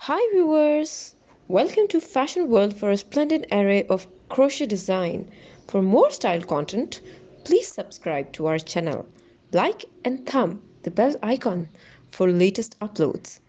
Hi viewers! Welcome to Fashion World for a splendid array of crochet design. For more style content, please subscribe to our channel. Like and thumb the bell icon for latest uploads.